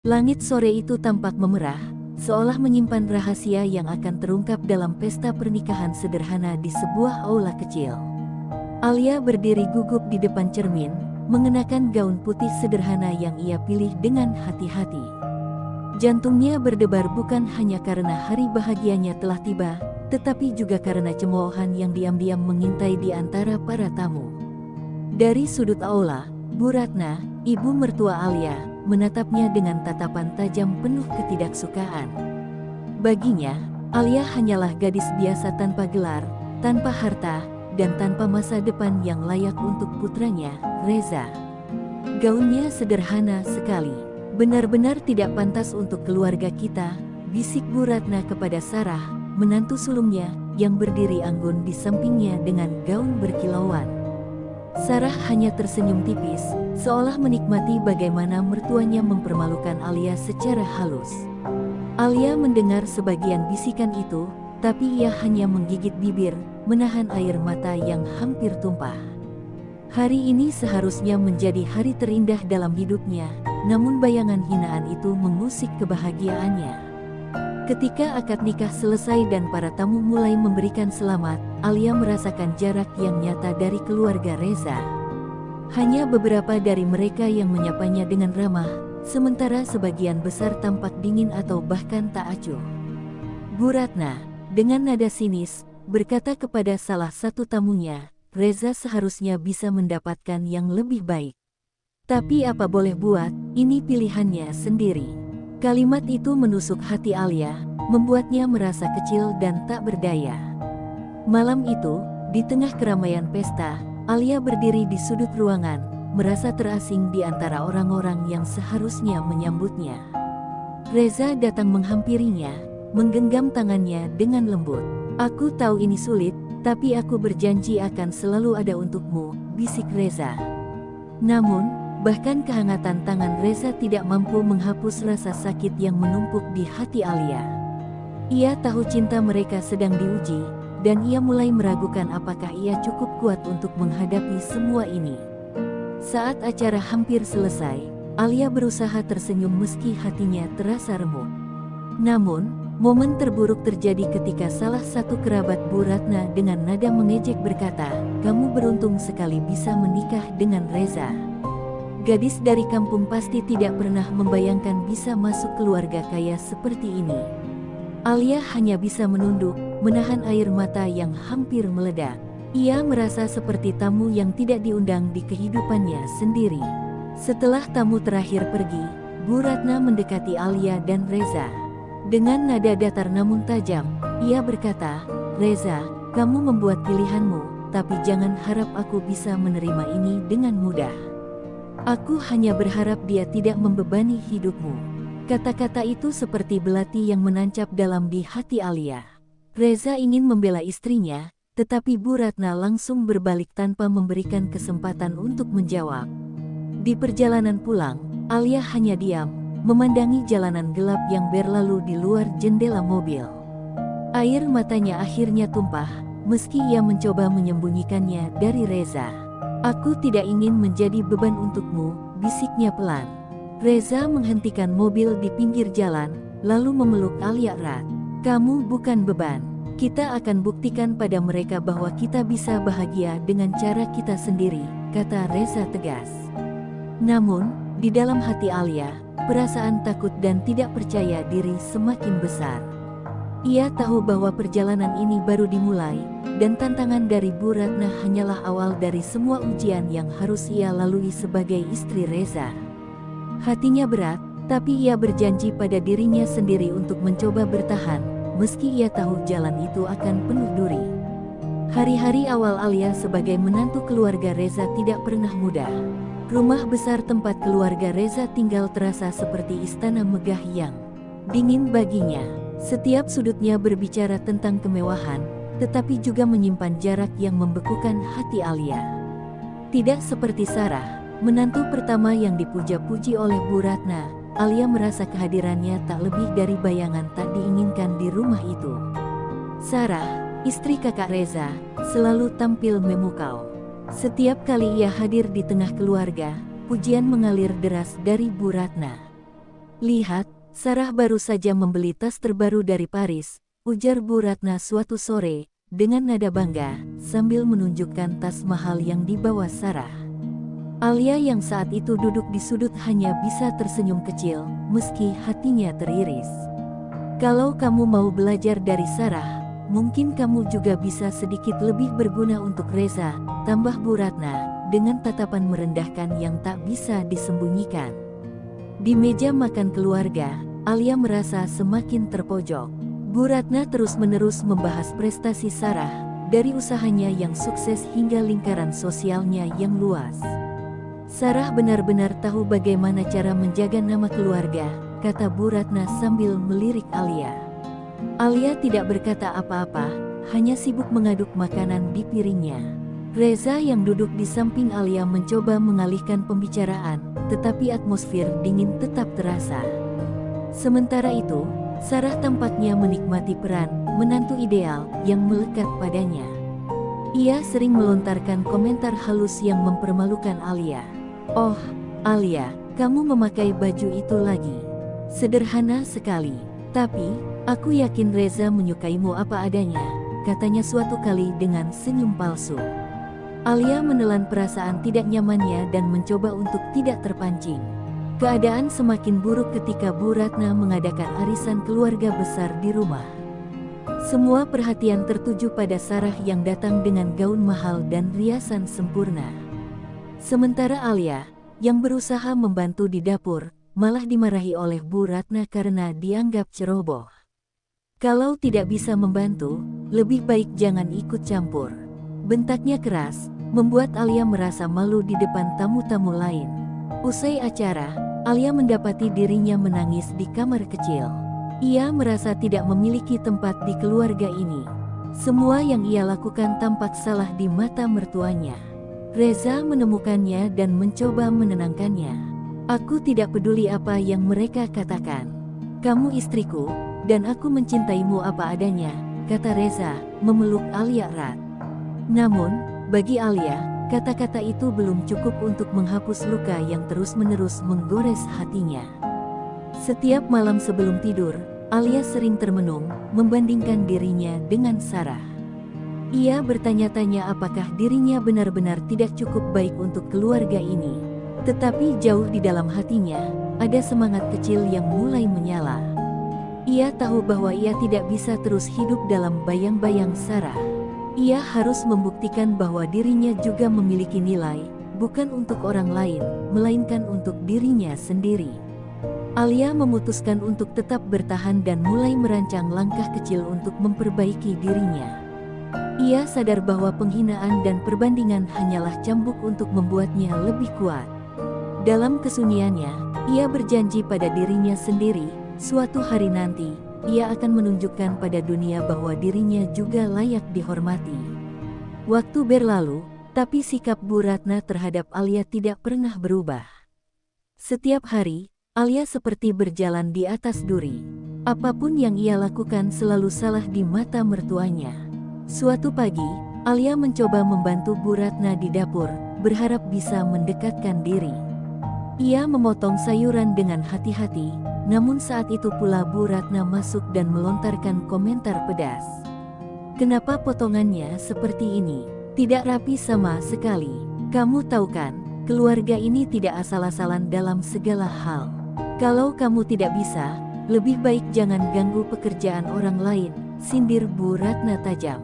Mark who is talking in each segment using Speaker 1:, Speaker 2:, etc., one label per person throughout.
Speaker 1: Langit sore itu tampak memerah, seolah menyimpan rahasia yang akan terungkap dalam pesta pernikahan sederhana di sebuah aula kecil. Alia berdiri gugup di depan cermin, mengenakan gaun putih sederhana yang ia pilih dengan hati-hati. Jantungnya berdebar bukan hanya karena hari bahagianya telah tiba, tetapi juga karena cemoohan yang diam-diam mengintai di antara para tamu. Dari sudut aula, Bu Ratna, ibu mertua Alia, menatapnya dengan tatapan tajam penuh ketidaksukaan. Baginya, Alia hanyalah gadis biasa tanpa gelar, tanpa harta, dan tanpa masa depan yang layak untuk putranya, Reza. Gaunnya sederhana sekali. Benar-benar tidak pantas untuk keluarga kita, bisik Bu Ratna kepada Sarah, menantu sulungnya, yang berdiri anggun di sampingnya dengan gaun berkilauan. Sarah hanya tersenyum tipis, seolah menikmati bagaimana mertuanya mempermalukan Alia secara halus. Alia mendengar sebagian bisikan itu, tapi ia hanya menggigit bibir, menahan air mata yang hampir tumpah. Hari ini seharusnya menjadi hari terindah dalam hidupnya, namun bayangan hinaan itu mengusik kebahagiaannya. Ketika akad nikah selesai dan para tamu mulai memberikan selamat, Alia merasakan jarak yang nyata dari keluarga Reza. Hanya beberapa dari mereka yang menyapanya dengan ramah, sementara sebagian besar tampak dingin atau bahkan tak acuh. Bu Ratna, dengan nada sinis, berkata kepada salah satu tamunya, Reza seharusnya bisa mendapatkan yang lebih baik. Tapi apa boleh buat, ini pilihannya sendiri. Kalimat itu menusuk hati Alia, membuatnya merasa kecil dan tak berdaya. Malam itu, di tengah keramaian pesta, Alia berdiri di sudut ruangan, merasa terasing di antara orang-orang yang seharusnya menyambutnya. Reza datang menghampirinya, menggenggam tangannya dengan lembut. "Aku tahu ini sulit, tapi aku berjanji akan selalu ada untukmu," bisik Reza. Namun, bahkan kehangatan tangan Reza tidak mampu menghapus rasa sakit yang menumpuk di hati Alia. Ia tahu cinta mereka sedang diuji, dan ia mulai meragukan apakah ia cukup kuat untuk menghadapi semua ini. Saat acara hampir selesai, Alia berusaha tersenyum meski hatinya terasa remuk. Namun, momen terburuk terjadi ketika salah satu kerabat Bu Ratna dengan nada mengejek berkata, "Kamu beruntung sekali bisa menikah dengan Reza. Gadis dari kampung pasti tidak pernah membayangkan bisa masuk keluarga kaya seperti ini." Alia hanya bisa menunduk, menahan air mata yang hampir meledak. Ia merasa seperti tamu yang tidak diundang di kehidupannya sendiri. Setelah tamu terakhir pergi, Bu Ratna mendekati Alia dan Reza. Dengan nada datar namun tajam, ia berkata, "Reza, kamu membuat pilihanmu, tapi jangan harap aku bisa menerima ini dengan mudah. Aku hanya berharap dia tidak membebani hidupmu." Kata-kata itu seperti belati yang menancap dalam di hati Alia. Reza ingin membela istrinya, tetapi Bu Ratna langsung berbalik tanpa memberikan kesempatan untuk menjawab. Di perjalanan pulang, Alia hanya diam, memandangi jalanan gelap yang berlalu di luar jendela mobil. Air matanya akhirnya tumpah, meski ia mencoba menyembunyikannya dari Reza. "Aku tidak ingin menjadi beban untukmu," bisiknya pelan. Reza menghentikan mobil di pinggir jalan, lalu memeluk Alia erat. "Kamu bukan beban. Kita akan buktikan pada mereka bahwa kita bisa bahagia dengan cara kita sendiri," kata Reza tegas. Namun, di dalam hati Alia, perasaan takut dan tidak percaya diri semakin besar. Ia tahu bahwa perjalanan ini baru dimulai, dan tantangan dari Bu Ratna hanyalah awal dari semua ujian yang harus ia lalui sebagai istri Reza. Hatinya berat, tapi ia berjanji pada dirinya sendiri untuk mencoba bertahan, meski ia tahu jalan itu akan penuh duri. Hari-hari awal Alia sebagai menantu keluarga Reza tidak pernah mudah. Rumah besar tempat keluarga Reza tinggal terasa seperti istana megah yang dingin baginya. Setiap sudutnya berbicara tentang kemewahan, tetapi juga menyimpan jarak yang membekukan hati Alia. Tidak seperti Sarah, menantu pertama yang dipuja-puji oleh Bu Ratna, Alia merasa kehadirannya tak lebih dari bayangan tak diinginkan di rumah itu. Sarah, istri kakak Reza, selalu tampil memukau. Setiap kali ia hadir di tengah keluarga, pujian mengalir deras dari Bu Ratna. Lihat, Sarah baru saja membeli tas terbaru dari Paris, ujar Bu Ratna suatu sore, dengan nada bangga, sambil menunjukkan tas mahal yang dibawa Sarah. Alia yang saat itu duduk di sudut hanya bisa tersenyum kecil, meski hatinya teriris. Kalau kamu mau belajar dari Sarah, mungkin kamu juga bisa sedikit lebih berguna untuk Reza, tambah Bu Ratna, dengan tatapan merendahkan yang tak bisa disembunyikan. Di meja makan keluarga, Alia merasa semakin terpojok. Bu Ratna terus-menerus membahas prestasi Sarah, dari usahanya yang sukses hingga lingkaran sosialnya yang luas. Sarah benar-benar tahu bagaimana cara menjaga nama keluarga, kata Bu Ratna sambil melirik Alia. Alia tidak berkata apa-apa, hanya sibuk mengaduk makanan di piringnya. Reza yang duduk di samping Alia mencoba mengalihkan pembicaraan, tetapi atmosfer dingin tetap terasa. Sementara itu, Sarah tampaknya menikmati peran menantu ideal yang melekat padanya. Ia sering melontarkan komentar halus yang mempermalukan Alia. "Oh, Alia, kamu memakai baju itu lagi. Sederhana sekali. Tapi, aku yakin Reza menyukaimu apa adanya," katanya suatu kali dengan senyum palsu. Alia menelan perasaan tidak nyamannya dan mencoba untuk tidak terpancing. Keadaan semakin buruk ketika Bu Ratna mengadakan arisan keluarga besar di rumah. Semua perhatian tertuju pada Sarah yang datang dengan gaun mahal dan riasan sempurna. Sementara Alia, yang berusaha membantu di dapur, malah dimarahi oleh Bu Ratna karena dianggap ceroboh. "Kalau tidak bisa membantu, lebih baik jangan ikut campur," bentaknya keras, membuat Alia merasa malu di depan tamu-tamu lain. Usai acara, Alia mendapati dirinya menangis di kamar kecil. Ia merasa tidak memiliki tempat di keluarga ini. Semua yang ia lakukan tampak salah di mata mertuanya. Reza menemukannya dan mencoba menenangkannya. "Aku tidak peduli apa yang mereka katakan. Kamu istriku, dan aku mencintaimu apa adanya," kata Reza, memeluk Alia erat. Namun, bagi Alia, kata-kata itu belum cukup untuk menghapus luka yang terus-menerus menggores hatinya. Setiap malam sebelum tidur, Alia sering termenung, membandingkan dirinya dengan Sarah. Ia bertanya-tanya apakah dirinya benar-benar tidak cukup baik untuk keluarga ini. Tetapi jauh di dalam hatinya, ada semangat kecil yang mulai menyala. Ia tahu bahwa ia tidak bisa terus hidup dalam bayang-bayang Sarah. Ia harus membuktikan bahwa dirinya juga memiliki nilai, bukan untuk orang lain, melainkan untuk dirinya sendiri. Alia memutuskan untuk tetap bertahan dan mulai merancang langkah kecil untuk memperbaiki dirinya. Ia sadar bahwa penghinaan dan perbandingan hanyalah cambuk untuk membuatnya lebih kuat. Dalam kesunyiannya, ia berjanji pada dirinya sendiri, suatu hari nanti, ia akan menunjukkan pada dunia bahwa dirinya juga layak dihormati. Waktu berlalu, tapi sikap Bu Ratna terhadap Alia tidak pernah berubah. Setiap hari, Alia seperti berjalan di atas duri. Apapun yang ia lakukan selalu salah di mata mertuanya. Suatu pagi, Alia mencoba membantu Bu Ratna di dapur, berharap bisa mendekatkan diri. Ia memotong sayuran dengan hati-hati, namun saat itu pula Bu Ratna masuk dan melontarkan komentar pedas. "Kenapa potongannya seperti ini? Tidak rapi sama sekali. Kamu tahu kan, keluarga ini tidak asal-asalan dalam segala hal. Kalau kamu tidak bisa, lebih baik jangan ganggu pekerjaan orang lain," sindir Bu Ratna tajam.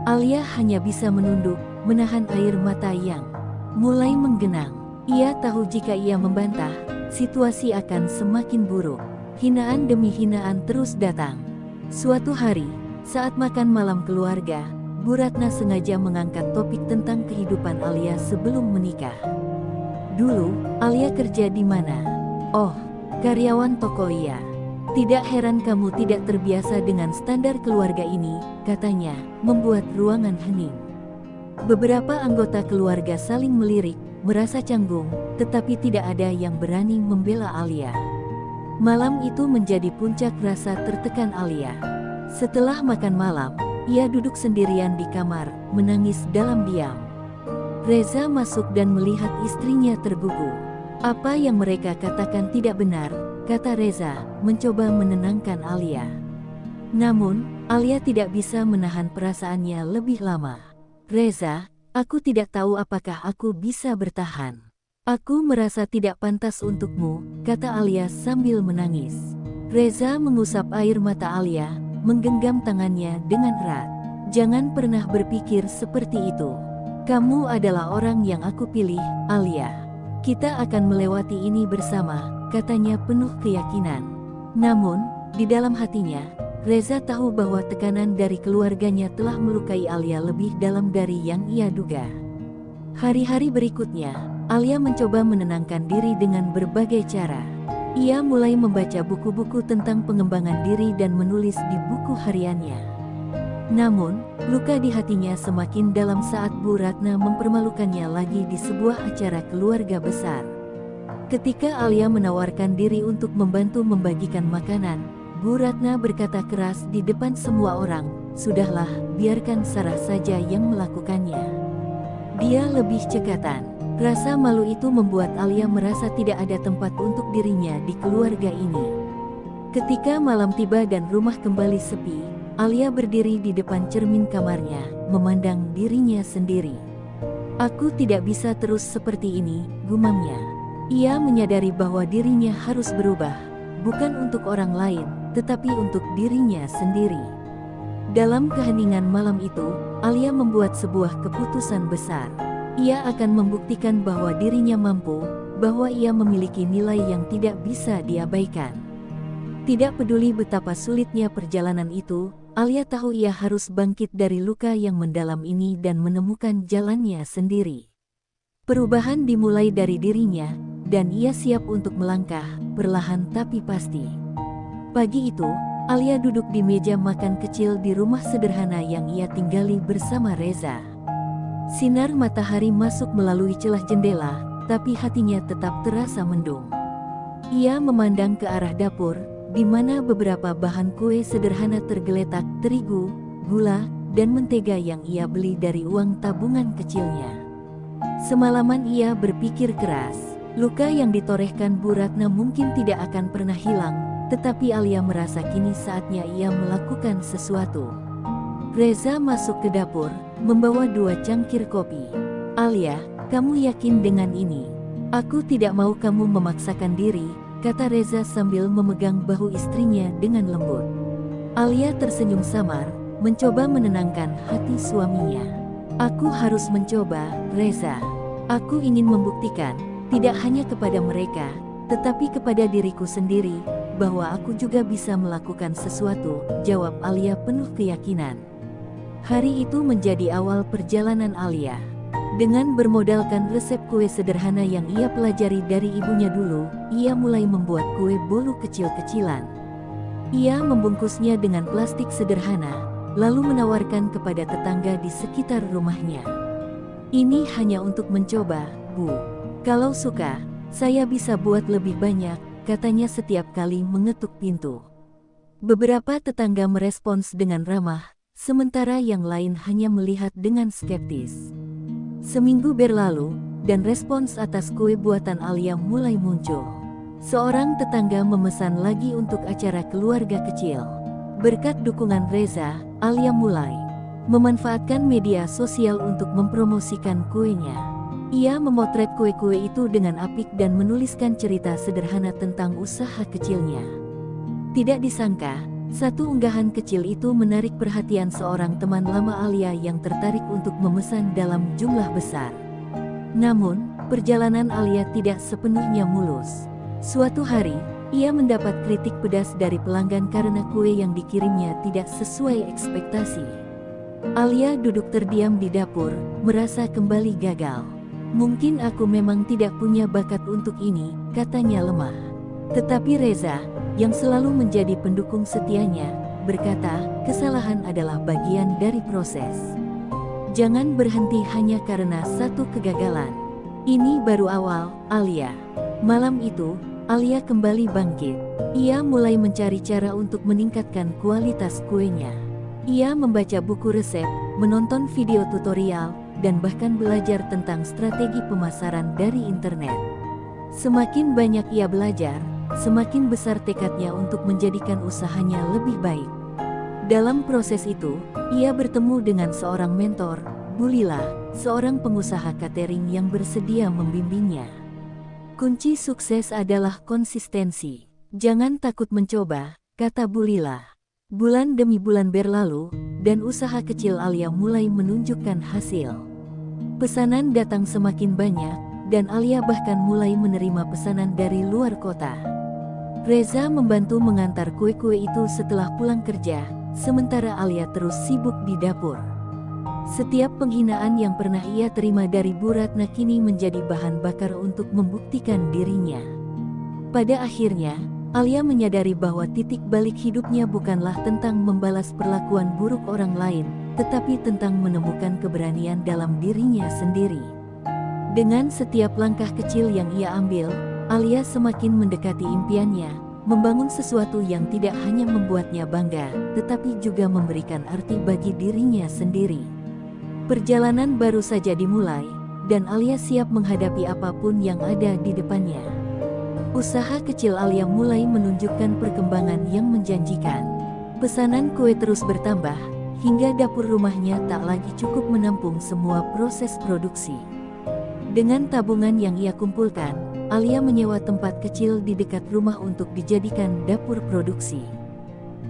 Speaker 1: Alia hanya bisa menunduk, menahan air mata yang mulai menggenang. Ia tahu jika ia membantah, situasi akan semakin buruk. Hinaan demi hinaan terus datang. Suatu hari, saat makan malam keluarga, Bu Ratna sengaja mengangkat topik tentang kehidupan Alia sebelum menikah. "Dulu, Alia kerja di mana?" "Oh, karyawan toko ya. Tidak heran kamu tidak terbiasa dengan standar keluarga ini," katanya, membuat ruangan hening. Beberapa anggota keluarga saling melirik, merasa canggung, tetapi tidak ada yang berani membela Alia. Malam itu menjadi puncak rasa tertekan Alia. Setelah makan malam, ia duduk sendirian di kamar, menangis dalam diam. Reza masuk dan melihat istrinya tergugu. Apa yang mereka katakan tidak benar, kata Reza, mencoba menenangkan Alia. Namun, Alia tidak bisa menahan perasaannya lebih lama. Reza, aku tidak tahu apakah aku bisa bertahan. Aku merasa tidak pantas untukmu, kata Alia sambil menangis. Reza mengusap air mata Alia, menggenggam tangannya dengan erat. Jangan pernah berpikir seperti itu. Kamu adalah orang yang aku pilih, Alia. Kita akan melewati ini bersama, katanya penuh keyakinan. Namun, di dalam hatinya, Reza tahu bahwa tekanan dari keluarganya telah melukai Alia lebih dalam dari yang ia duga. Hari-hari berikutnya, Alia mencoba menenangkan diri dengan berbagai cara. Ia mulai membaca buku-buku tentang pengembangan diri dan menulis di buku hariannya. Namun, luka di hatinya semakin dalam saat Bu Ratna mempermalukannya lagi di sebuah acara keluarga besar. Ketika Alia menawarkan diri untuk membantu membagikan makanan, Bu Ratna berkata keras di depan semua orang, "Sudahlah, biarkan Sarah saja yang melakukannya. Dia lebih cekatan." Rasa malu itu membuat Alia merasa tidak ada tempat untuk dirinya di keluarga ini. Ketika malam tiba dan rumah kembali sepi, Alia berdiri di depan cermin kamarnya, memandang dirinya sendiri. "Aku tidak bisa terus seperti ini," gumamnya. Ia menyadari bahwa dirinya harus berubah, bukan untuk orang lain, tetapi untuk dirinya sendiri. Dalam keheningan malam itu, Alia membuat sebuah keputusan besar. Ia akan membuktikan bahwa dirinya mampu, bahwa ia memiliki nilai yang tidak bisa diabaikan. Tidak peduli betapa sulitnya perjalanan itu, Alia tahu ia harus bangkit dari luka yang mendalam ini dan menemukan jalannya sendiri. Perubahan dimulai dari dirinya, dan ia siap untuk melangkah, perlahan tapi pasti. Pagi itu, Alia duduk di meja makan kecil di rumah sederhana yang ia tinggali bersama Reza. Sinar matahari masuk melalui celah jendela, tapi hatinya tetap terasa mendung. Ia memandang ke arah dapur, di mana beberapa bahan kue sederhana tergeletak, terigu, gula, dan mentega yang ia beli dari uang tabungan kecilnya. Semalaman ia berpikir keras, luka yang ditorehkan Bu Ratna mungkin tidak akan pernah hilang, tetapi Alia merasa kini saatnya ia melakukan sesuatu. Reza masuk ke dapur, membawa 2 cangkir kopi. "Alia, kamu yakin dengan ini?" "Aku tidak mau kamu memaksakan diri," kata Reza sambil memegang bahu istrinya dengan lembut. Alia tersenyum samar, mencoba menenangkan hati suaminya. "Aku harus mencoba, Reza. Aku ingin membuktikan, tidak hanya kepada mereka, tetapi kepada diriku sendiri, bahwa aku juga bisa melakukan sesuatu," jawab Alia penuh keyakinan. Hari itu menjadi awal perjalanan Alia. Dengan bermodalkan resep kue sederhana yang ia pelajari dari ibunya dulu, ia mulai membuat kue bolu kecil-kecilan. Ia membungkusnya dengan plastik sederhana, lalu menawarkan kepada tetangga di sekitar rumahnya. "Ini hanya untuk mencoba, Bu. Kalau suka, saya bisa buat lebih banyak," katanya setiap kali mengetuk pintu. Beberapa tetangga merespons dengan ramah, sementara yang lain hanya melihat dengan skeptis. Seminggu berlalu, dan respons atas kue buatan Alia mulai muncul. Seorang tetangga memesan lagi untuk acara keluarga kecil. Berkat dukungan Reza, Alia mulai memanfaatkan media sosial untuk mempromosikan kuenya. Ia memotret kue-kue itu dengan apik dan menuliskan cerita sederhana tentang usaha kecilnya. Tidak disangka, satu unggahan kecil itu menarik perhatian seorang teman lama Alia yang tertarik untuk memesan dalam jumlah besar. Namun, perjalanan Alia tidak sepenuhnya mulus. Suatu hari, ia mendapat kritik pedas dari pelanggan karena kue yang dikirimnya tidak sesuai ekspektasi. Alia duduk terdiam di dapur, merasa kembali gagal. "Mungkin aku memang tidak punya bakat untuk ini," katanya lemah. Tetapi Reza, yang selalu menjadi pendukung setianya, berkata, "Kesalahan adalah bagian dari proses. Jangan berhenti hanya karena satu kegagalan. Ini baru awal, Alia." Malam itu, Alia kembali bangkit. Ia mulai mencari cara untuk meningkatkan kualitas kuenya. Ia membaca buku resep, menonton video tutorial, dan bahkan belajar tentang strategi pemasaran dari internet. Semakin banyak ia belajar, semakin besar tekadnya untuk menjadikan usahanya lebih baik. Dalam proses itu, ia bertemu dengan seorang mentor, Bu Lila, seorang pengusaha catering yang bersedia membimbingnya. Kunci sukses adalah konsistensi. Jangan takut mencoba, kata Bu Lila. Bulan demi bulan berlalu, dan usaha kecil Alia mulai menunjukkan hasil. Pesanan datang semakin banyak, dan Alia bahkan mulai menerima pesanan dari luar kota. Reza membantu mengantar kue-kue itu setelah pulang kerja, sementara Alia terus sibuk di dapur. Setiap penghinaan yang pernah ia terima dari Bu Ratna kini menjadi bahan bakar untuk membuktikan dirinya. Pada akhirnya, Alia menyadari bahwa titik balik hidupnya bukanlah tentang membalas perlakuan buruk orang lain, tetapi tentang menemukan keberanian dalam dirinya sendiri. Dengan setiap langkah kecil yang ia ambil, Alia semakin mendekati impiannya, membangun sesuatu yang tidak hanya membuatnya bangga, tetapi juga memberikan arti bagi dirinya sendiri. Perjalanan baru saja dimulai, dan Alia siap menghadapi apapun yang ada di depannya. Usaha kecil Alia mulai menunjukkan perkembangan yang menjanjikan. Pesanan kue terus bertambah, hingga dapur rumahnya tak lagi cukup menampung semua proses produksi. Dengan tabungan yang ia kumpulkan, Alia menyewa tempat kecil di dekat rumah untuk dijadikan dapur produksi.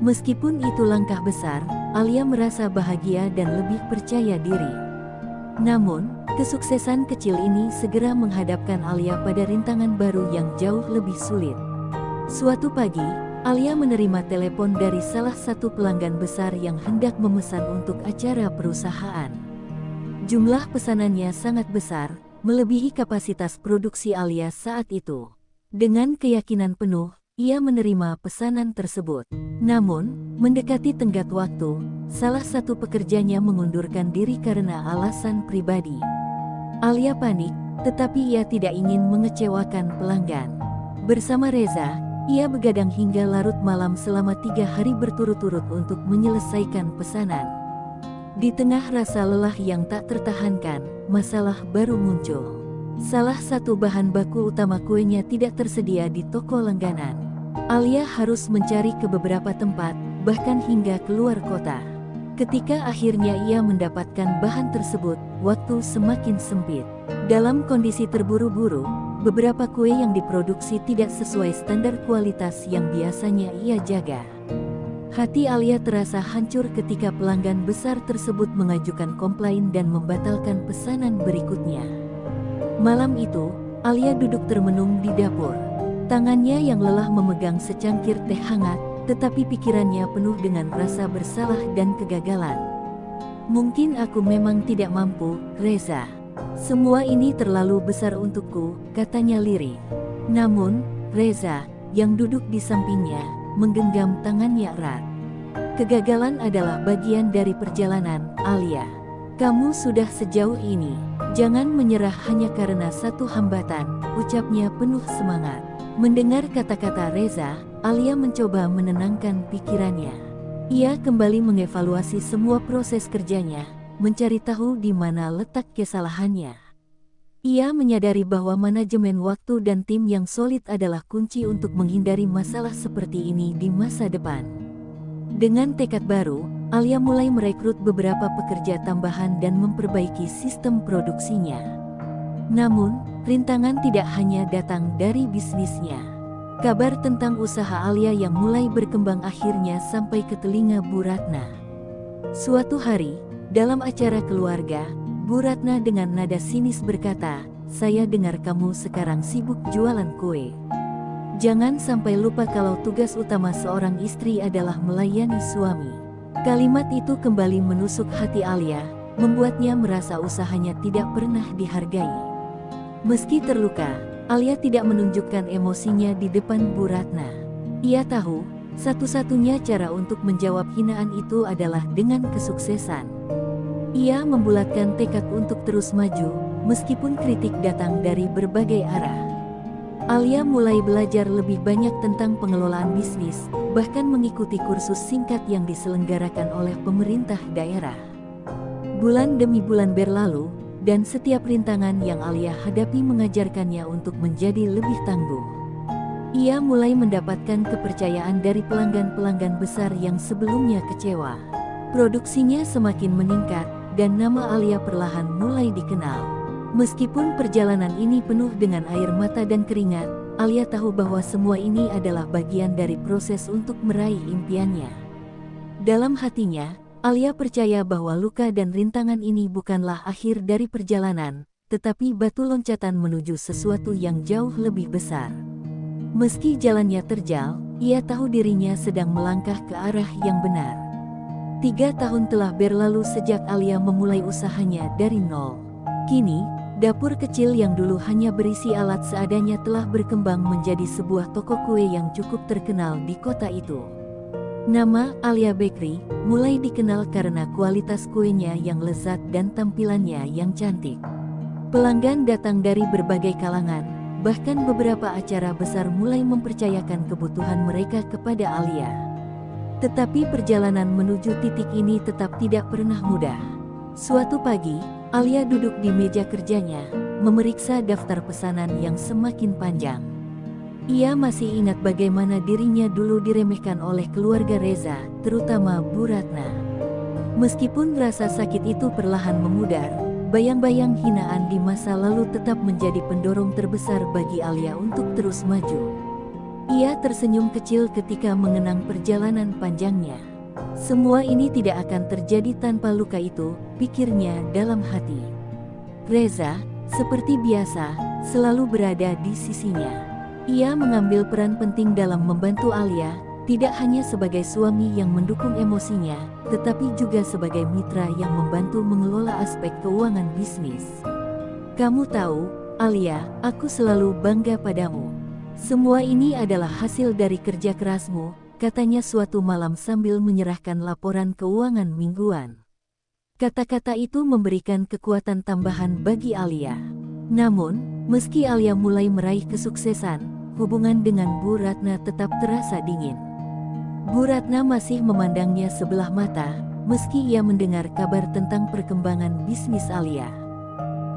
Speaker 1: Meskipun itu langkah besar, Alia merasa bahagia dan lebih percaya diri. Namun, kesuksesan kecil ini segera menghadapkan Alia pada rintangan baru yang jauh lebih sulit. Suatu pagi, Alia menerima telepon dari salah satu pelanggan besar yang hendak memesan untuk acara perusahaan. Jumlah pesanannya sangat besar, melebihi kapasitas produksi Alia saat itu. Dengan keyakinan penuh, ia menerima pesanan tersebut. Namun, mendekati tenggat waktu, salah satu pekerjanya mengundurkan diri karena alasan pribadi. Alia panik, tetapi ia tidak ingin mengecewakan pelanggan. Bersama Reza, ia begadang hingga larut malam selama 3 hari berturut-turut untuk menyelesaikan pesanan. Di tengah rasa lelah yang tak tertahankan, masalah baru muncul. Salah satu bahan baku utama kuenya tidak tersedia di toko langganan. Alia harus mencari ke beberapa tempat, bahkan hingga keluar kota. Ketika akhirnya ia mendapatkan bahan tersebut, waktu semakin sempit. Dalam kondisi terburu-buru, beberapa kue yang diproduksi tidak sesuai standar kualitas yang biasanya ia jaga. Hati Alia terasa hancur ketika pelanggan besar tersebut mengajukan komplain dan membatalkan pesanan berikutnya. Malam itu, Alia duduk termenung di dapur. Tangannya yang lelah memegang secangkir teh hangat, tetapi pikirannya penuh dengan rasa bersalah dan kegagalan. Mungkin aku memang tidak mampu, Reza. Semua ini terlalu besar untukku, katanya lirih. Namun, Reza, yang duduk di sampingnya, menggenggam tangannya erat. Kegagalan adalah bagian dari perjalanan, Alia. Kamu sudah sejauh ini. Jangan menyerah hanya karena satu hambatan, ucapnya penuh semangat. Mendengar kata-kata Reza, Alia mencoba menenangkan pikirannya. Ia kembali mengevaluasi semua proses kerjanya, mencari tahu di mana letak kesalahannya. Ia menyadari bahwa manajemen waktu dan tim yang solid adalah kunci untuk menghindari masalah seperti ini di masa depan. Dengan tekad baru, Alia mulai merekrut beberapa pekerja tambahan dan memperbaiki sistem produksinya. Namun, rintangan tidak hanya datang dari bisnisnya. Kabar tentang usaha Alia yang mulai berkembang akhirnya sampai ke telinga Bu Ratna. Suatu hari, dalam acara keluarga, Bu Ratna dengan nada sinis berkata, "Saya dengar kamu sekarang sibuk jualan kue. Jangan sampai lupa kalau tugas utama seorang istri adalah melayani suami." Kalimat itu kembali menusuk hati Alia, membuatnya merasa usahanya tidak pernah dihargai. Meski terluka, Alia tidak menunjukkan emosinya di depan Bu Ratna. Ia tahu, satu-satunya cara untuk menjawab hinaan itu adalah dengan kesuksesan. Ia membulatkan tekad untuk terus maju, meskipun kritik datang dari berbagai arah. Alia mulai belajar lebih banyak tentang pengelolaan bisnis, bahkan mengikuti kursus singkat yang diselenggarakan oleh pemerintah daerah. Bulan demi bulan berlalu, dan setiap rintangan yang Alia hadapi mengajarkannya untuk menjadi lebih tangguh. Ia mulai mendapatkan kepercayaan dari pelanggan-pelanggan besar yang sebelumnya kecewa. Produksinya semakin meningkat, dan nama Alia perlahan mulai dikenal. Meskipun perjalanan ini penuh dengan air mata dan keringat, Alia tahu bahwa semua ini adalah bagian dari proses untuk meraih impiannya. Dalam hatinya, Alia percaya bahwa luka dan rintangan ini bukanlah akhir dari perjalanan, tetapi batu loncatan menuju sesuatu yang jauh lebih besar. Meski jalannya terjal, ia tahu dirinya sedang melangkah ke arah yang benar. 3 tahun telah berlalu sejak Alia memulai usahanya dari nol. Kini, dapur kecil yang dulu hanya berisi alat seadanya telah berkembang menjadi sebuah toko kue yang cukup terkenal di kota itu. Nama Alia Bakery mulai dikenal karena kualitas kuenya yang lezat dan tampilannya yang cantik. Pelanggan datang dari berbagai kalangan, bahkan beberapa acara besar mulai mempercayakan kebutuhan mereka kepada Alia. Tetapi perjalanan menuju titik ini tetap tidak pernah mudah. Suatu pagi, Alia duduk di meja kerjanya, memeriksa daftar pesanan yang semakin panjang. Ia masih ingat bagaimana dirinya dulu diremehkan oleh keluarga Reza, terutama Bu Ratna. Meskipun rasa sakit itu perlahan memudar, bayang-bayang hinaan di masa lalu tetap menjadi pendorong terbesar bagi Alia untuk terus maju. Ia tersenyum kecil ketika mengenang perjalanan panjangnya. Semua ini tidak akan terjadi tanpa luka itu, pikirnya dalam hati. Reza, seperti biasa, selalu berada di sisinya. Ia mengambil peran penting dalam membantu Alia, tidak hanya sebagai suami yang mendukung emosinya, tetapi juga sebagai mitra yang membantu mengelola aspek keuangan bisnis. Kamu tahu, Alia, aku selalu bangga padamu. Semua ini adalah hasil dari kerja kerasmu, katanya suatu malam sambil menyerahkan laporan keuangan mingguan. Kata-kata itu memberikan kekuatan tambahan bagi Alia. Namun, meski Alia mulai meraih kesuksesan, hubungan dengan Bu Ratna tetap terasa dingin. Bu Ratna masih memandangnya sebelah mata, meski ia mendengar kabar tentang perkembangan bisnis Alia.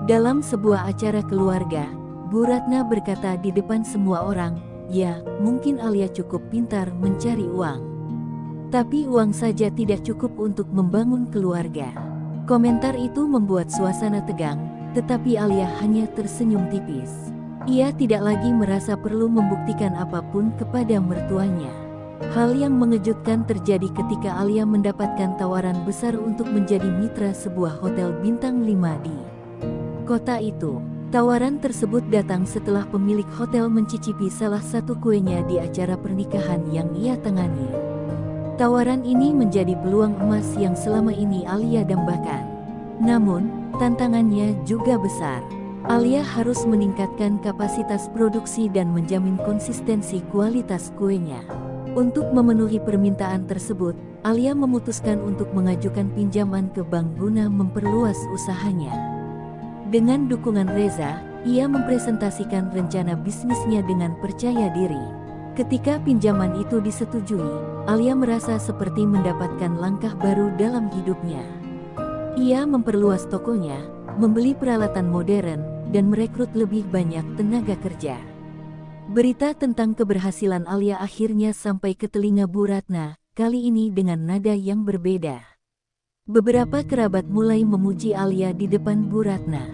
Speaker 1: Dalam sebuah acara keluarga, Bu Ratna berkata di depan semua orang, "Ya, mungkin Alia cukup pintar mencari uang. Tapi uang saja tidak cukup untuk membangun keluarga." Komentar itu membuat suasana tegang, tetapi Alia hanya tersenyum tipis. Ia tidak lagi merasa perlu membuktikan apapun kepada mertuanya. Hal yang mengejutkan terjadi ketika Alia mendapatkan tawaran besar untuk menjadi mitra sebuah hotel bintang 5 di kota itu. Tawaran tersebut datang setelah pemilik hotel mencicipi salah satu kuenya di acara pernikahan yang ia tangani. Tawaran ini menjadi peluang emas yang selama ini Alia dambakan. Namun, tantangannya juga besar. Alia harus meningkatkan kapasitas produksi dan menjamin konsistensi kualitas kuenya. Untuk memenuhi permintaan tersebut, Alia memutuskan untuk mengajukan pinjaman ke bank guna memperluas usahanya. Dengan dukungan Reza, ia mempresentasikan rencana bisnisnya dengan percaya diri. Ketika pinjaman itu disetujui, Alia merasa seperti mendapatkan langkah baru dalam hidupnya. Ia memperluas tokonya, membeli peralatan modern, dan merekrut lebih banyak tenaga kerja. Berita tentang keberhasilan Alia akhirnya sampai ke telinga Bu Ratna, kali ini dengan nada yang berbeda. Beberapa kerabat mulai memuji Alia di depan Bu Ratna.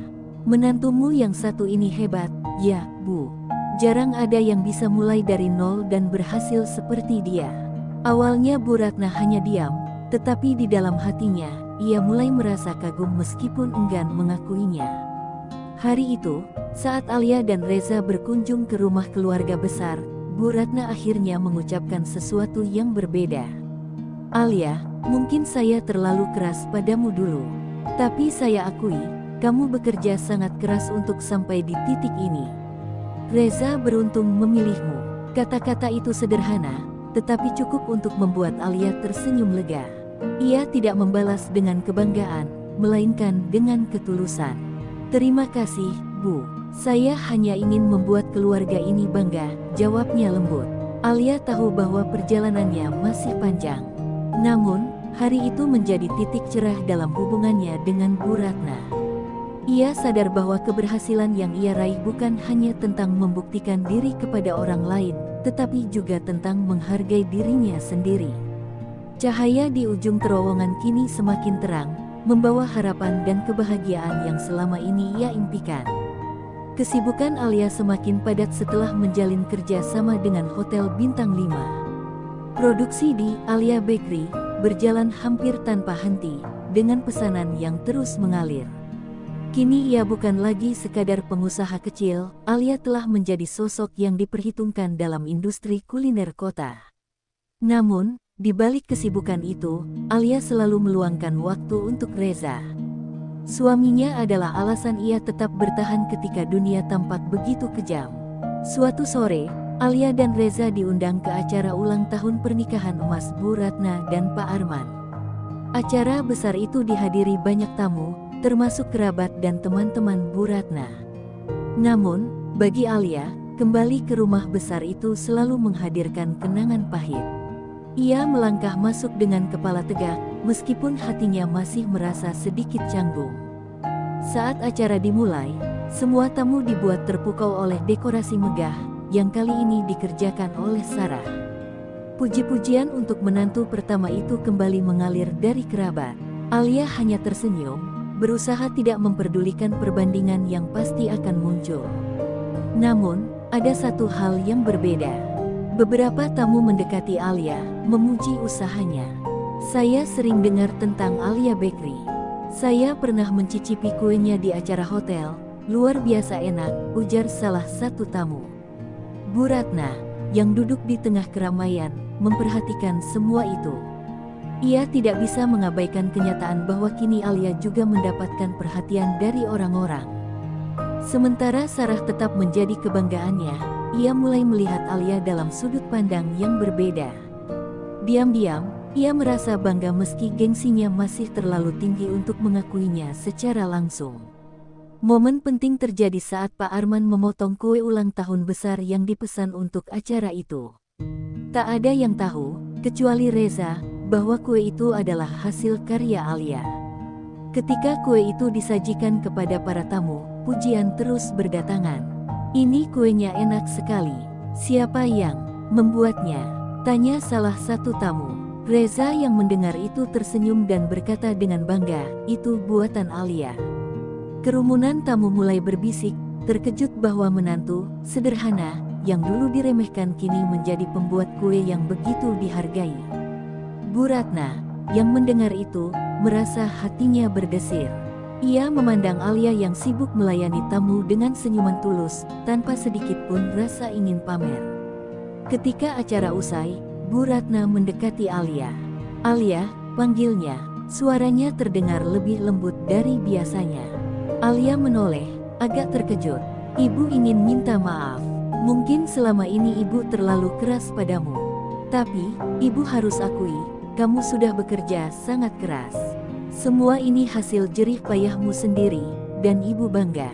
Speaker 1: "Menantumu yang satu ini hebat, ya, Bu. Jarang ada yang bisa mulai dari nol dan berhasil seperti dia." Awalnya Bu Ratna hanya diam, tetapi di dalam hatinya, ia mulai merasa kagum meskipun enggan mengakuinya. Hari itu, saat Alia dan Reza berkunjung ke rumah keluarga besar, Bu Ratna akhirnya mengucapkan sesuatu yang berbeda. "Alia, mungkin saya terlalu keras padamu dulu. Tapi saya akui, kamu bekerja sangat keras untuk sampai di titik ini. Reza beruntung memilihmu." Kata-kata itu sederhana, tetapi cukup untuk membuat Alia tersenyum lega. Ia tidak membalas dengan kebanggaan, melainkan dengan ketulusan. "Terima kasih, Bu. Saya hanya ingin membuat keluarga ini bangga," jawabnya lembut. Alia tahu bahwa perjalanannya masih panjang. Namun, hari itu menjadi titik cerah dalam hubungannya dengan Bu Ratna. Ia sadar bahwa keberhasilan yang ia raih bukan hanya tentang membuktikan diri kepada orang lain, tetapi juga tentang menghargai dirinya sendiri. Cahaya di ujung terowongan kini semakin terang, membawa harapan dan kebahagiaan yang selama ini ia impikan. Kesibukan Alia semakin padat setelah menjalin kerja sama dengan Hotel Bintang 5. Produksi di Alia Bakery berjalan hampir tanpa henti, dengan pesanan yang terus mengalir. Kini ia bukan lagi sekadar pengusaha kecil, Alia telah menjadi sosok yang diperhitungkan dalam industri kuliner kota. Namun, di balik kesibukan itu, Alia selalu meluangkan waktu untuk Reza. Suaminya adalah alasan ia tetap bertahan ketika dunia tampak begitu kejam. Suatu sore, Alia dan Reza diundang ke acara ulang tahun pernikahan emas Bu Ratna dan Pak Arman. Acara besar itu dihadiri banyak tamu, termasuk kerabat dan teman-teman Bu Ratna. Namun, bagi Alia, kembali ke rumah besar itu selalu menghadirkan kenangan pahit. Ia melangkah masuk dengan kepala tegak, meskipun hatinya masih merasa sedikit canggung. Saat acara dimulai, semua tamu dibuat terpukau oleh dekorasi megah, yang kali ini dikerjakan oleh Sarah. Puji-pujian untuk menantu pertama itu kembali mengalir dari kerabat. Alia hanya tersenyum, berusaha tidak memperdulikan perbandingan yang pasti akan muncul. Namun, ada satu hal yang berbeda. Beberapa tamu mendekati Alia, memuji usahanya. Saya sering dengar tentang Alia Bakery. Saya pernah mencicipi kuenya di acara hotel, luar biasa enak, ujar salah satu tamu. Bu Ratna, yang duduk di tengah keramaian, memperhatikan semua itu. Ia tidak bisa mengabaikan kenyataan bahwa kini Alia juga mendapatkan perhatian dari orang-orang. Sementara Sarah tetap menjadi kebanggaannya, ia mulai melihat Alia dalam sudut pandang yang berbeda. Diam-diam, ia merasa bangga meski gengsinya masih terlalu tinggi untuk mengakuinya secara langsung. Momen penting terjadi saat Pak Arman memotong kue ulang tahun besar yang dipesan untuk acara itu. Tak ada yang tahu, kecuali Reza, bahwa kue itu adalah hasil karya Alia. Ketika kue itu disajikan kepada para tamu, pujian terus berdatangan. Ini kuenya enak sekali. Siapa yang membuatnya? Tanya salah satu tamu. Reza yang mendengar itu tersenyum dan berkata dengan bangga, itu buatan Alia. Kerumunan tamu mulai berbisik, terkejut bahwa menantu, sederhana, yang dulu diremehkan kini menjadi pembuat kue yang begitu dihargai. Bu Ratna, yang mendengar itu, merasa hatinya berdesir. Ia memandang Alia yang sibuk melayani tamu dengan senyuman tulus, tanpa sedikit pun rasa ingin pamer. Ketika acara usai, Bu Ratna mendekati Alia. Alia, panggilnya, suaranya terdengar lebih lembut dari biasanya. Alia menoleh, agak terkejut. Ibu ingin minta maaf. Mungkin selama ini ibu terlalu keras padamu. Tapi, ibu harus akui, kamu sudah bekerja sangat keras. Semua ini hasil jerih payahmu sendiri, dan ibu bangga.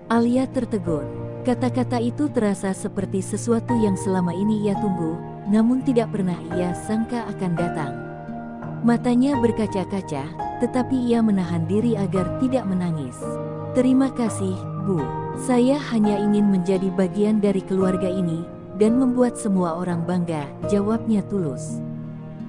Speaker 1: Alia tertegun. Kata-kata itu terasa seperti sesuatu yang selama ini ia tunggu, namun tidak pernah ia sangka akan datang. Matanya berkaca-kaca, tetapi ia menahan diri agar tidak menangis. Terima kasih, Bu. Saya hanya ingin menjadi bagian dari keluarga ini, dan membuat semua orang bangga, jawabnya tulus.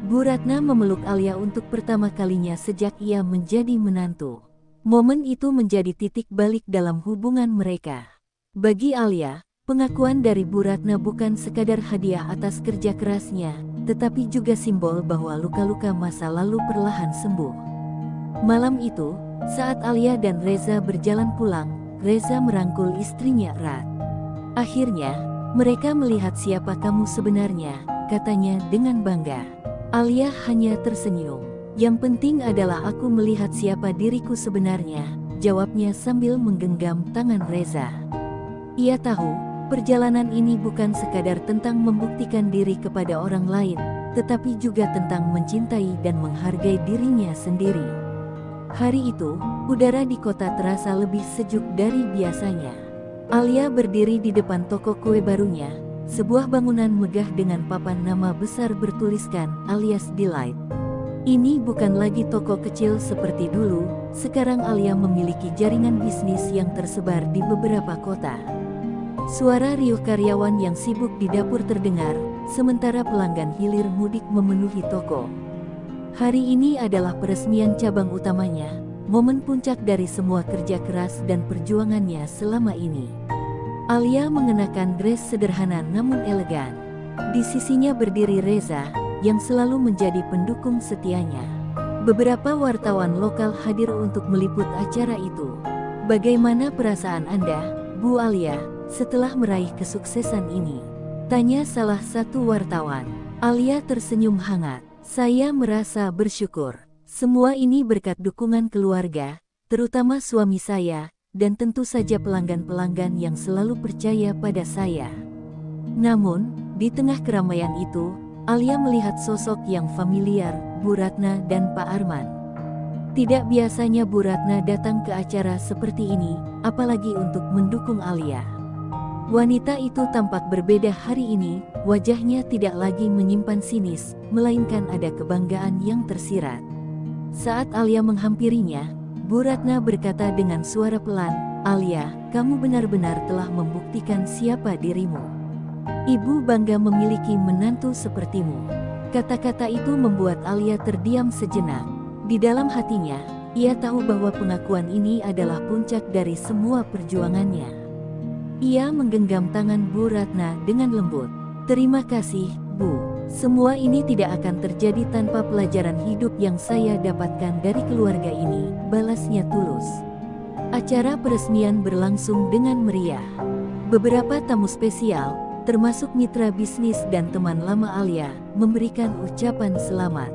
Speaker 1: Bu Ratna memeluk Alia untuk pertama kalinya sejak ia menjadi menantu. Momen itu menjadi titik balik dalam hubungan mereka. Bagi Alia, pengakuan dari Bu Ratna bukan sekadar hadiah atas kerja kerasnya, tetapi juga simbol bahwa luka-luka masa lalu perlahan sembuh. Malam itu, saat Alia dan Reza berjalan pulang, Reza merangkul istrinya erat. Akhirnya, mereka melihat siapa kamu sebenarnya, katanya dengan bangga. Alia hanya tersenyum. Yang penting adalah aku melihat siapa diriku sebenarnya, jawabnya sambil menggenggam tangan Reza. Ia tahu, perjalanan ini bukan sekadar tentang membuktikan diri kepada orang lain, tetapi juga tentang mencintai dan menghargai dirinya sendiri. Hari itu, udara di kota terasa lebih sejuk dari biasanya. Alia berdiri di depan toko kue barunya, sebuah bangunan megah dengan papan nama besar bertuliskan Alia's Delight. Ini bukan lagi toko kecil seperti dulu, sekarang Alia memiliki jaringan bisnis yang tersebar di beberapa kota. Suara riuh karyawan yang sibuk di dapur terdengar, sementara pelanggan hilir mudik memenuhi toko. Hari ini adalah peresmian cabang utamanya, momen puncak dari semua kerja keras dan perjuangannya selama ini. Alia mengenakan dress sederhana namun elegan. Di sisinya berdiri Reza, yang selalu menjadi pendukung setianya. Beberapa wartawan lokal hadir untuk meliput acara itu. Bagaimana perasaan Anda, Bu Alia, setelah meraih kesuksesan ini? Tanya salah satu wartawan. Alia tersenyum hangat. Saya merasa bersyukur. Semua ini berkat dukungan keluarga, terutama suami saya, dan tentu saja pelanggan-pelanggan yang selalu percaya pada saya. Namun, di tengah keramaian itu, Alia melihat sosok yang familiar, Bu Ratna dan Pak Arman. Tidak biasanya Bu Ratna datang ke acara seperti ini, apalagi untuk mendukung Alia. Wanita itu tampak berbeda hari ini, wajahnya tidak lagi menyimpan sinis, melainkan ada kebanggaan yang tersirat. Saat Alia menghampirinya, Bu Ratna berkata dengan suara pelan, "Alia, kamu benar-benar telah membuktikan siapa dirimu. Ibu bangga memiliki menantu sepertimu." Kata-kata itu membuat Alia terdiam sejenak. Di dalam hatinya, ia tahu bahwa pengakuan ini adalah puncak dari semua perjuangannya. Ia menggenggam tangan Bu Ratna dengan lembut. "Terima kasih, Bu. Semua ini tidak akan terjadi tanpa pelajaran hidup yang saya dapatkan dari keluarga ini," balasnya tulus. Acara peresmian berlangsung dengan meriah. Beberapa tamu spesial, termasuk mitra bisnis dan teman lama Alia, memberikan ucapan selamat.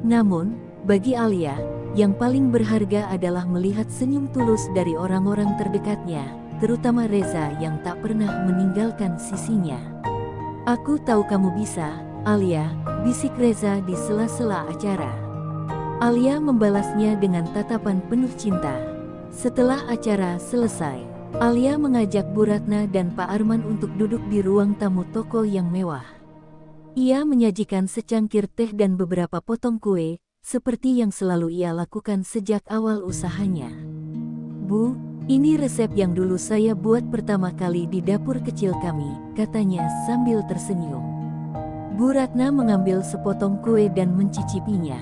Speaker 1: Namun, bagi Alia, yang paling berharga adalah melihat senyum tulus dari orang-orang terdekatnya, terutama Reza yang tak pernah meninggalkan sisinya. "Aku tahu kamu bisa, Alia," bisik Reza di sela-sela acara. Alia membalasnya dengan tatapan penuh cinta. Setelah acara selesai, Alia mengajak Bu Ratna dan Pak Arman untuk duduk di ruang tamu toko yang mewah. Ia menyajikan secangkir teh dan beberapa potong kue, seperti yang selalu ia lakukan sejak awal usahanya. "Bu, ini resep yang dulu saya buat pertama kali di dapur kecil kami," katanya sambil tersenyum. Bu Ratna mengambil sepotong kue dan mencicipinya.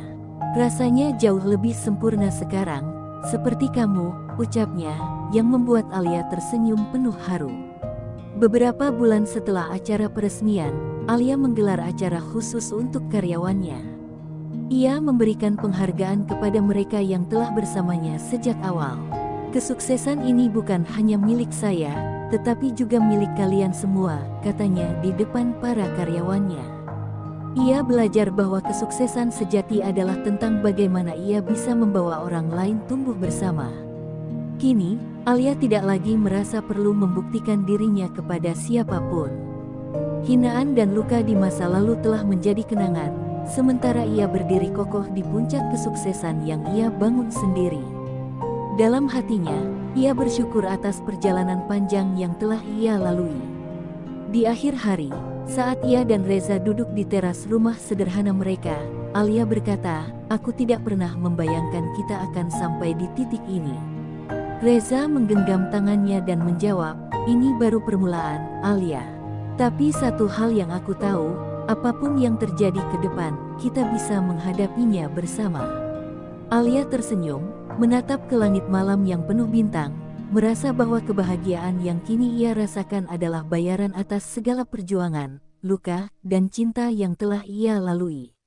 Speaker 1: "Rasanya jauh lebih sempurna sekarang, seperti kamu," ucapnya, yang membuat Alia tersenyum penuh haru. Beberapa bulan setelah acara peresmian, Alia menggelar acara khusus untuk karyawannya. Ia memberikan penghargaan kepada mereka yang telah bersamanya sejak awal. "Kesuksesan ini bukan hanya milik saya, tetapi juga milik kalian semua," katanya di depan para karyawannya. Ia belajar bahwa kesuksesan sejati adalah tentang bagaimana ia bisa membawa orang lain tumbuh bersama. Kini, Alia tidak lagi merasa perlu membuktikan dirinya kepada siapapun. Hinaan dan luka di masa lalu telah menjadi kenangan, sementara ia berdiri kokoh di puncak kesuksesan yang ia bangun sendiri. Dalam hatinya, ia bersyukur atas perjalanan panjang yang telah ia lalui. Di akhir hari, saat ia dan Reza duduk di teras rumah sederhana mereka, Alia berkata, "Aku tidak pernah membayangkan kita akan sampai di titik ini." Reza menggenggam tangannya dan menjawab, "Ini baru permulaan, Alia. Tapi satu hal yang aku tahu, apapun yang terjadi ke depan, kita bisa menghadapinya bersama." Alia tersenyum, menatap ke langit malam yang penuh bintang, merasa bahwa kebahagiaan yang kini ia rasakan adalah bayaran atas segala perjuangan, luka, dan cinta yang telah ia lalui.